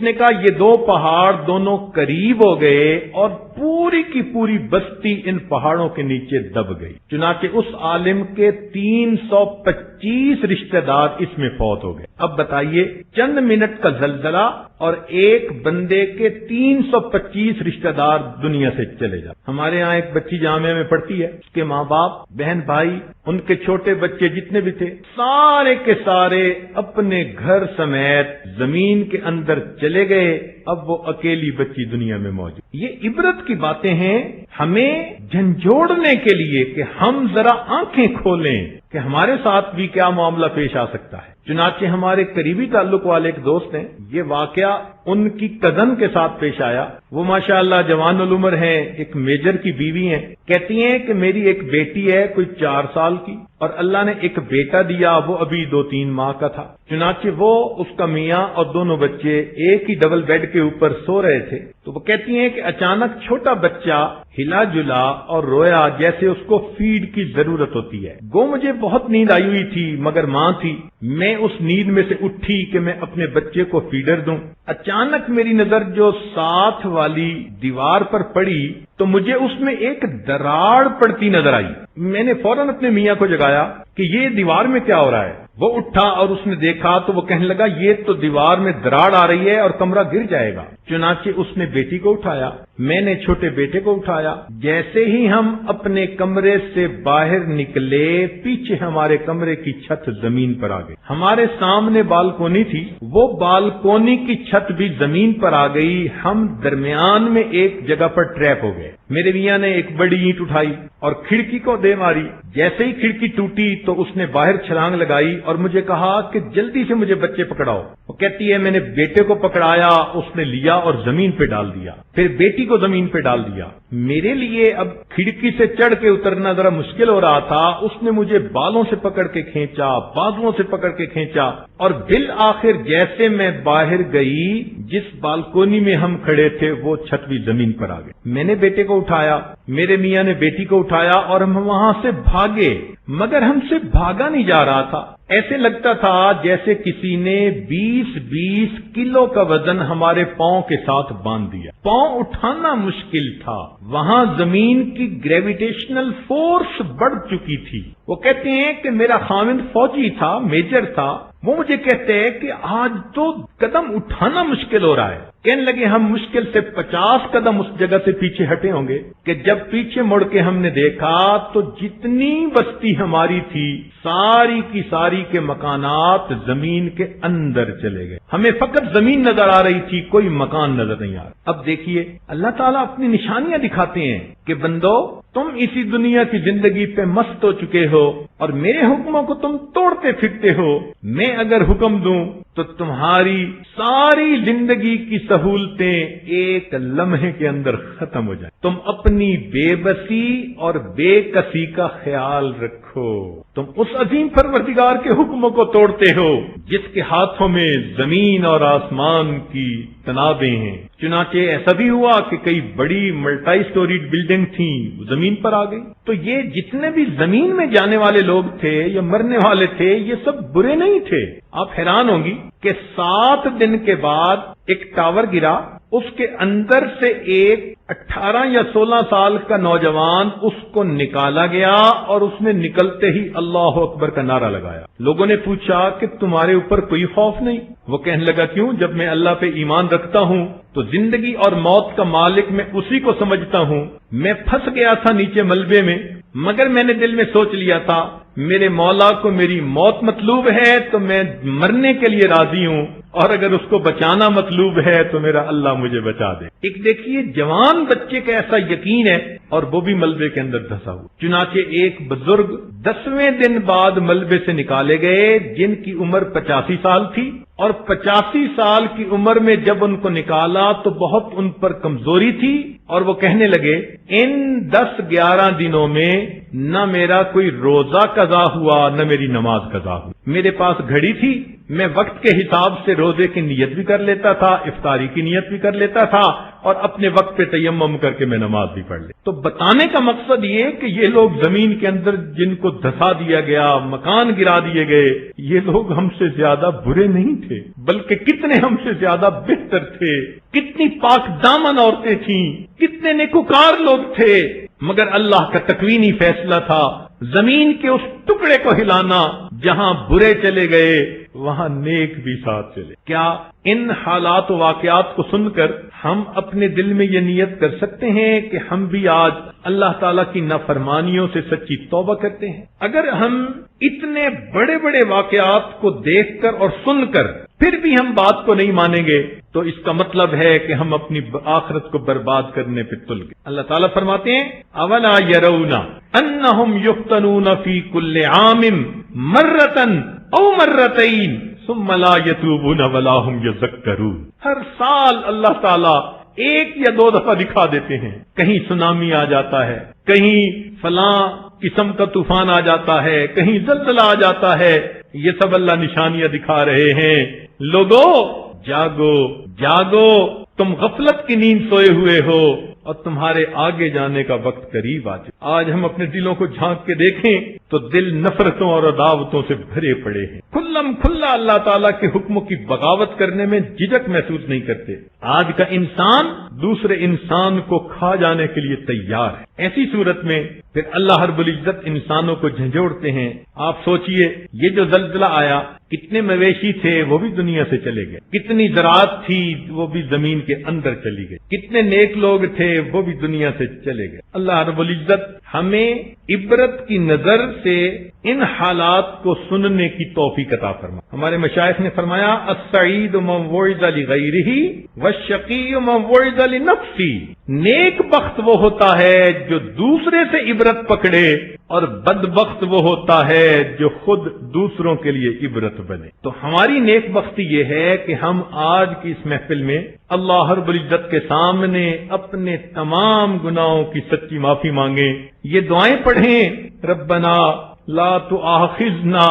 A: نے کہا یہ دو پہاڑ دونوں قریب ہو گئے اور پوری کی پوری بستی ان پہاڑوں کے نیچے دب گئی۔ چنانچہ اس عالم کے 325 رشتہ دار اس میں فوت ہو گئے۔ اب بتائیے، چند منٹ کا زلزلہ اور ایک بندے کے 325 رشتہ دار دنیا سے چلے جاتے۔ ہمارے ہاں ایک بچی جامعہ میں پڑھتی ہے، اس کے ماں باپ، بہن بھائی، ان کے چھوٹے بچے جتنے بھی تھے، سارے کے سارے اپنے گھر سمیت زمین کے اندر چلے گئے۔ اب وہ اکیلی بچی دنیا میں موجود۔ یہ عبرت کی باتیں ہیں ہمیں جھنجھوڑنے کے لیے کہ ہم ذرا آنکھیں کھولیں کہ ہمارے ساتھ بھی کیا معاملہ پیش آ سکتا ہے۔ چنانچہ ہمارے قریبی تعلق والے ایک دوست ہیں، یہ واقعہ ان کی کزن کے ساتھ پیش آیا۔ وہ ماشاءاللہ جوان العمر ہیں، ایک میجر کی بیوی ہیں۔ کہتی ہیں کہ میری ایک بیٹی ہے کوئی 4 سال کی، اور اللہ نے ایک بیٹا دیا، وہ ابھی 2-3 ماہ کا تھا۔ چنانچہ وہ، اس کا میاں اور دونوں بچے ایک ہی ڈبل بیڈ کے اوپر سو رہے تھے، تو وہ کہتی ہیں کہ اچانک چھوٹا بچہ ہلا جلا اور رویا جیسے اس کو فیڈ کی ضرورت ہوتی ہے۔ گو مجھے بہت نیند آئی ہوئی تھی مگر ماں تھی، میں اس نیند میں سے اٹھی کہ میں اپنے بچے کو فیڈر دوں۔ اچانک میری نظر جو ساتھ والی دیوار پر پڑی تو مجھے اس میں ایک دراڑ پڑتی نظر آئی۔ میں نے فوراً اپنے میاں کو جگایا کہ یہ دیوار میں کیا ہو رہا ہے۔ وہ اٹھا اور اس نے دیکھا تو وہ کہنے لگا یہ تو دیوار میں دراڑ آ رہی ہے اور کمرہ گر جائے گا۔ چنانچہ اس نے بیٹی کو اٹھایا، میں نے چھوٹے بیٹے کو اٹھایا۔ جیسے ہی ہم اپنے کمرے سے باہر نکلے، پیچھے ہمارے کمرے کی چھت زمین پر آ گئی۔ ہمارے سامنے بالکونی تھی، وہ بالکونی کی چھت بھی زمین پر آ گئی۔ ہم درمیان میں ایک جگہ پر ٹریپ ہو گئے۔ میرے میاں نے ایک بڑی اینٹ اٹھائی اور کھڑکی کو دے ماری۔ جیسے ہی کھڑکی ٹوٹی تو اس نے باہر چھلانگ لگائی اور مجھے کہا کہ جلدی سے مجھے بچے پکڑاؤ۔ وہ کہتی ہے میں نے بیٹے کو پکڑایا، اس نے لیا اور زمین پہ ڈال دیا، پھر بیٹی کو زمین پہ ڈال دیا۔ میرے لیے اب کھڑکی سے چڑھ کے اترنا ذرا مشکل ہو رہا تھا۔ اس نے مجھے بالوں سے پکڑ کے کھینچا، بازوؤں سے پکڑ کے کھینچا، اور بالآخر جیسے میں باہر گئی، جس بالکونی میں ہم کھڑے تھے وہ چھت بھی زمین پر آ گئی۔ میں نے بیٹے کو اٹھایا، میرے میاں نے بیٹی کو اٹھایا اور ہم وہاں سے بھاگے، مگر ہم سے بھاگا نہیں جا رہا تھا۔ ایسے لگتا تھا جیسے کسی نے 20 کلو کا وزن ہمارے پاؤں کے ساتھ باندھ دیا۔ پاؤں اٹھانا مشکل تھا، وہاں زمین کی گریویٹیشنل فورس بڑھ چکی تھی۔ وہ کہتے ہیں کہ میرا خاوند فوجی تھا، میجر تھا، وہ مجھے کہتے ہیں کہ آج تو قدم اٹھانا مشکل ہو رہا ہے۔ کہنے لگے ہم مشکل سے 50 قدم اس جگہ سے پیچھے ہٹے ہوں گے کہ جب پیچھے مڑ کے ہم نے دیکھا تو جتنی بستی ہماری تھی ساری کی ساری کے مکانات زمین کے اندر چلے گئے۔ ہمیں فقط زمین نظر آ رہی تھی، کوئی مکان نظر نہیں آ رہا۔ اب دیکھیے اللہ تعالیٰ اپنی نشانیاں دکھاتے ہیں کہ بندو تم اسی دنیا کی زندگی پہ مست ہو چکے ہو اور میرے حکموں کو تم توڑتے پھرتے ہو۔ میں اگر حکم دوں تو تمہاری ساری زندگی کی سہولتیں ایک لمحے کے اندر ختم ہو جائیں۔ تم اپنی بے بسی اور بے کسی کا خیال رکھو۔ تم اس عظیم پروردگار کے حکموں کو توڑتے ہو جس کے ہاتھوں میں زمین اور آسمان کی تنابیں ہیں۔ چنانچہ ایسا بھی ہوا کہ کئی بڑی ملٹی سٹوریڈ بلڈنگ تھیں، زمین پر آ گئی۔ تو یہ جتنے بھی زمین میں جانے والے لوگ تھے یا مرنے والے تھے، یہ سب برے نہیں تھے۔ آپ حیران ہوں گی کہ 7 دن کے بعد ایک ٹاور گرا، اس کے اندر سے ایک 18 یا 16 سال کا نوجوان اس کو نکالا گیا اور اس نے نکلتے ہی اللہ اکبر کا نعرہ لگایا۔ لوگوں نے پوچھا کہ تمہارے اوپر کوئی خوف نہیں؟ وہ کہنے لگا کیوں؟ جب میں اللہ پہ ایمان رکھتا ہوں تو زندگی اور موت کا مالک میں اسی کو سمجھتا ہوں۔ میں پھنس گیا تھا نیچے ملبے میں، مگر میں نے دل میں سوچ لیا تھا میرے مولا کو میری موت مطلوب ہے تو میں مرنے کے لیے راضی ہوں، اور اگر اس کو بچانا مطلوب ہے تو میرا اللہ مجھے بچا دے۔ ایک دیکھیے جوان بچے کا ایسا یقین ہے اور وہ بھی ملبے کے اندر دھسا ہوا۔ چنانچہ ایک بزرگ 10ویں دن بعد ملبے سے نکالے گئے جن کی عمر 85 سال تھی، اور 85 سال کی عمر میں جب ان کو نکالا تو بہت ان پر کمزوری تھی، اور وہ کہنے لگے ان 10-11 دنوں میں نہ میرا کوئی روزہ قضا ہوا نہ میری نماز قضا ہوئی. میرے پاس گھڑی تھی، میں وقت کے حساب سے روزے کی نیت بھی کر لیتا تھا، افطاری کی نیت بھی کر لیتا تھا، اور اپنے وقت پہ تیمم کر کے میں نماز بھی پڑھ لی. تو بتانے کا مقصد یہ کہ یہ لوگ زمین کے اندر جن کو دھسا دیا گیا، مکان گرا دیے گئے، یہ لوگ ہم سے زیادہ برے نہیں تھے، بلکہ کتنے ہم سے زیادہ بہتر تھے. کتنی پاک دامن عورتیں تھیں، کتنے نیکوکار لوگ تھے، مگر اللہ کا تکوینی فیصلہ تھا زمین کے اس ٹکڑے کو ہلانا جہاں برے چلے گئے وہاں نیک بھی ساتھ چلے. کیا ان حالات و واقعات کو سن کر ہم اپنے دل میں یہ نیت کر سکتے ہیں کہ ہم بھی آج اللہ تعالیٰ کی نافرمانیوں سے سچی توبہ کرتے ہیں؟ اگر ہم اتنے بڑے بڑے واقعات کو دیکھ کر اور سن کر پھر بھی ہم بات کو نہیں مانیں گے تو اس کا مطلب ہے کہ ہم اپنی آخرت کو برباد کرنے پہ تل گئے. اللہ تعالیٰ فرماتے ہیں اولا یرون انہم یفتنون فی کل عام مرتن او مرتین ثم لا یتوبون ولا هم یذکرون. ہر سال اللہ تعالیٰ 1 یا 2 دفعہ دکھا دیتے ہیں. کہیں سونامی آ جاتا ہے، کہیں فلاں قسم کا طوفان آ جاتا ہے، کہیں زلزلہ آ جاتا ہے. یہ سب اللہ نشانیاں دکھا رہے ہیں. لوگو جاگو جاگو، تم غفلت کی نیند سوئے ہوئے ہو اور تمہارے آگے جانے کا وقت قریب آ چکا. آج ہم اپنے دلوں کو جھانک کے دیکھیں تو دل نفرتوں اور عداوتوں سے بھرے پڑے ہیں. کھلم کھلا اللہ تعالیٰ کے حکموں کی بغاوت کرنے میں جھجک محسوس نہیں کرتے. آج کا انسان دوسرے انسان کو کھا جانے کے لیے تیار ہے. ایسی صورت میں پھر اللہ رب العزت انسانوں کو جھنجھوڑتے ہیں. آپ سوچئے یہ جو زلزلہ آیا، کتنے مویشی تھے وہ بھی دنیا سے چلے گئے، کتنی زراعت تھی وہ بھی زمین کے اندر چلی گئی، کتنے نیک لوگ تھے وہ بھی دنیا سے چلے گئے. اللہ رب العزت ہمیں عبرت کی نظر سے ان حالات کو سننے کی توفیق عطا فرما. ہمارے مشائخ نے فرمایا السعید من وعظ لغیرہ والشقی من وعظ لنفسہ. نیک بخت وہ ہوتا ہے جو دوسرے سے عبرت پکڑے، اور بدبخت وہ ہوتا ہے جو خود دوسروں کے لیے عبرت بنے. تو ہماری نیک بختی یہ ہے کہ ہم آج کی اس محفل میں اللہ رب العزت کے سامنے اپنے تمام گناہوں کی سچی معافی مانگیں، یہ دعائیں پڑھیں. ربنا لا تؤاخذنا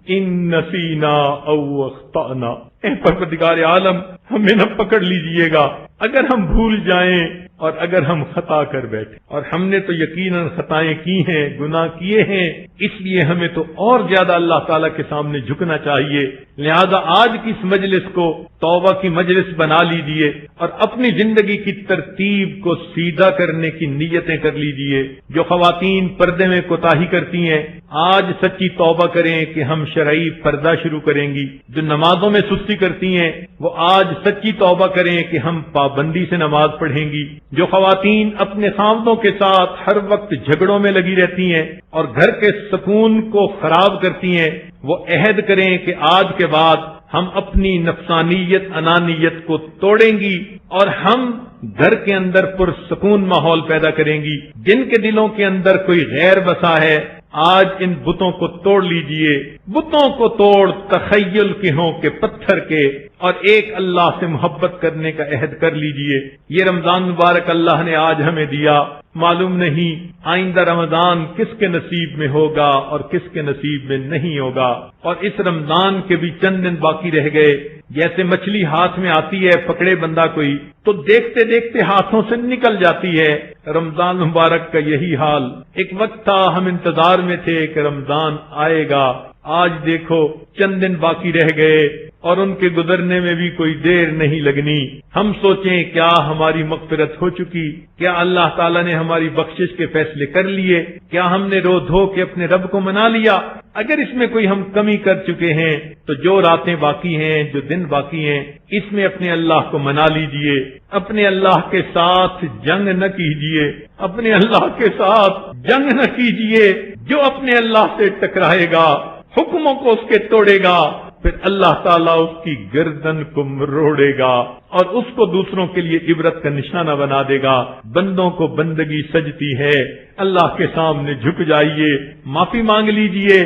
A: ان نسینا او اخطأنا. اے پروردگار عالم ہمیں نہ پکڑ لیجئے گا اگر ہم بھول جائیں اور اگر ہم خطا کر بیٹھے. اور ہم نے تو یقیناً خطائیں کی ہیں، گناہ کیے ہیں، اس لیے ہمیں تو اور زیادہ اللہ تعالیٰ کے سامنے جھکنا چاہیے. لہذا آج کی اس مجلس کو توبہ کی مجلس بنا لیجئے اور اپنی زندگی کی ترتیب کو سیدھا کرنے کی نیتیں کر لیجئے. جو خواتین پردے میں کوتاہی کرتی ہیں آج سچی توبہ کریں کہ ہم شرعی پردہ شروع کریں گی. جو نمازوں میں سستی کرتی ہیں وہ آج سچی توبہ کریں کہ ہم پابندی سے نماز پڑھیں گی. جو خواتین اپنے خاوندوں کے ساتھ ہر وقت جھگڑوں میں لگی رہتی ہیں اور گھر کے سکون کو خراب کرتی ہیں وہ عہد کریں کہ آج کے بعد ہم اپنی نفسانیت انانیت کو توڑیں گی اور ہم گھر کے اندر پرسکون ماحول پیدا کریں گی. جن کے دلوں کے اندر کوئی غیر بسا ہے آج ان بتوں کو توڑ لیجئے. بتوں کو توڑ تخیل کے ہوں کہ پتھر کے، اور ایک اللہ سے محبت کرنے کا عہد کر لیجئے. یہ رمضان مبارک اللہ نے آج ہمیں دیا، معلوم نہیں آئندہ رمضان کس کے نصیب میں ہوگا اور کس کے نصیب میں نہیں ہوگا. اور اس رمضان کے بھی چند دن باقی رہ گئے. جیسے مچھلی ہاتھ میں آتی ہے، پکڑے بندہ کوئی تو دیکھتے دیکھتے ہاتھوں سے نکل جاتی ہے. رمضان مبارک کا یہی حال. ایک وقت تھا ہم انتظار میں تھے کہ رمضان آئے گا، آج دیکھو چند دن باقی رہ گئے اور ان کے گزرنے میں بھی کوئی دیر نہیں لگنی. ہم سوچیں کیا ہماری مغفرت ہو چکی؟ کیا اللہ تعالیٰ نے ہماری بخشش کے فیصلے کر لیے؟ کیا ہم نے رو دھو کے اپنے رب کو منا لیا؟ اگر اس میں کوئی ہم کمی کر چکے ہیں تو جو راتیں باقی ہیں، جو دن باقی ہیں، اس میں اپنے اللہ کو منا لیجئے. اپنے اللہ کے ساتھ جنگ نہ کیجئے، اپنے اللہ کے ساتھ جنگ نہ کیجئے. جو اپنے اللہ سے ٹکرائے گا، حکموں کو اس کے توڑے گا، پھر اللہ تعالیٰ اس کی گردن کو مروڑے گا اور اس کو دوسروں کے لیے عبرت کا نشانہ بنا دے گا. بندوں کو بندگی سجتی ہے. اللہ کے سامنے جھک جائیے، معافی مانگ لیجئے.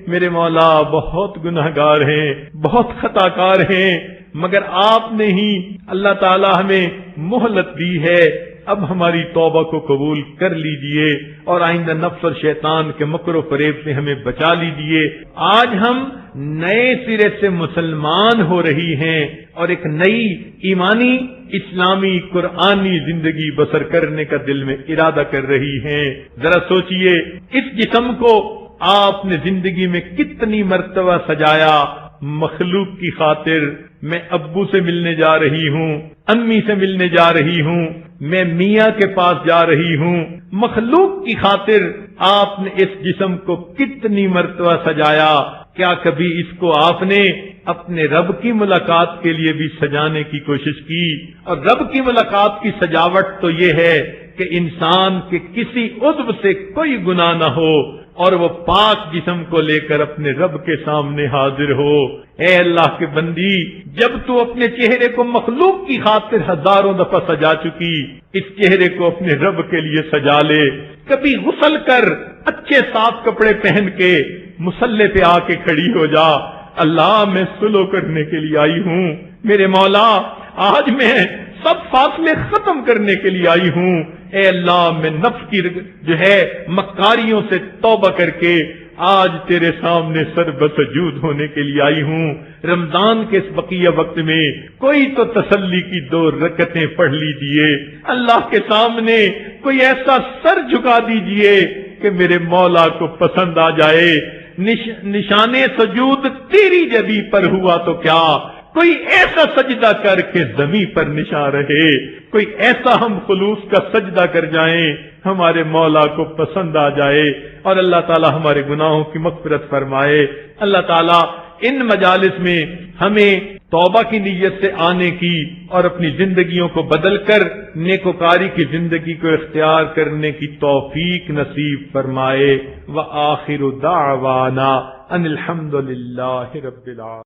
A: میرے مولا بہت گناہگار ہیں، بہت خطا کار ہیں، مگر آپ نے ہی اللہ تعالیٰ ہمیں مہلت دی ہے. اب ہماری توبہ کو قبول کر لیجئے اور آئندہ نفس اور شیطان کے مکر و فریب سے ہمیں بچا لیجئے۔ آج ہم نئے سرے سے مسلمان ہو رہی ہیں اور ایک نئی ایمانی اسلامی قرآنی زندگی بسر کرنے کا دل میں ارادہ کر رہی ہیں۔ ذرا سوچئے، اس جسم کو آپ نے زندگی میں کتنی مرتبہ سجایا۔ مخلوق کی خاطر میں ابو سے ملنے جا رہی ہوں، امی سے ملنے جا رہی ہوں، میں میاں کے پاس جا رہی ہوں۔ مخلوق کی خاطر آپ نے اس جسم کو کتنی مرتبہ سجایا، کیا کبھی اس کو آپ نے اپنے رب کی ملاقات کے لیے بھی سجانے کی کوشش کی؟ اور رب کی ملاقات کی سجاوٹ تو یہ ہے کہ انسان کے کسی عضو سے کوئی گناہ نہ ہو اور وہ پاک جسم کو لے کر اپنے رب کے سامنے حاضر ہو۔ اے اللہ کے بندی، جب تو اپنے چہرے کو مخلوق کی خاطر ہزاروں دفعہ سجا چکی، اس چہرے کو اپنے رب کے لیے سجا لے۔ کبھی غسل کر اچھے صاف کپڑے پہن کے مصلی پہ آ کے کھڑی ہو جا، اللہ میں سلو کرنے کے لیے آئی ہوں، میرے مولا آج میں سب فاصلے ختم کرنے کے لیے آئی ہوں۔ اے اللہ، میں نفس کی جو ہے مکاریوں سے توبہ کر کے آج تیرے سامنے سر بسجود ہونے کے لیے آئی ہوں۔ رمضان کے اس بقیہ وقت میں کوئی تو تسلی کی 2 رکعتیں پڑھ لیجئے، اللہ کے سامنے کوئی ایسا سر جھکا دیجئے کہ میرے مولا کو پسند آ جائے۔ نشان سجود تیری جبی پر ہوا تو کیا، کوئی ایسا سجدہ کر کے زمین پر نشان رہے، کوئی ایسا ہم خلوص کا سجدہ کر جائیں ہمارے مولا کو پسند آ جائے اور اللہ تعالی ہمارے گناہوں کی مغفرت فرمائے۔ اللہ تعالی ان مجالس میں ہمیں توبہ کی نیت سے آنے کی اور اپنی زندگیوں کو بدل کر نیکوکاری کی زندگی کو اختیار کرنے کی توفیق نصیب فرمائے۔ وآخر دعوانا ان الحمد للہ رب العالمین۔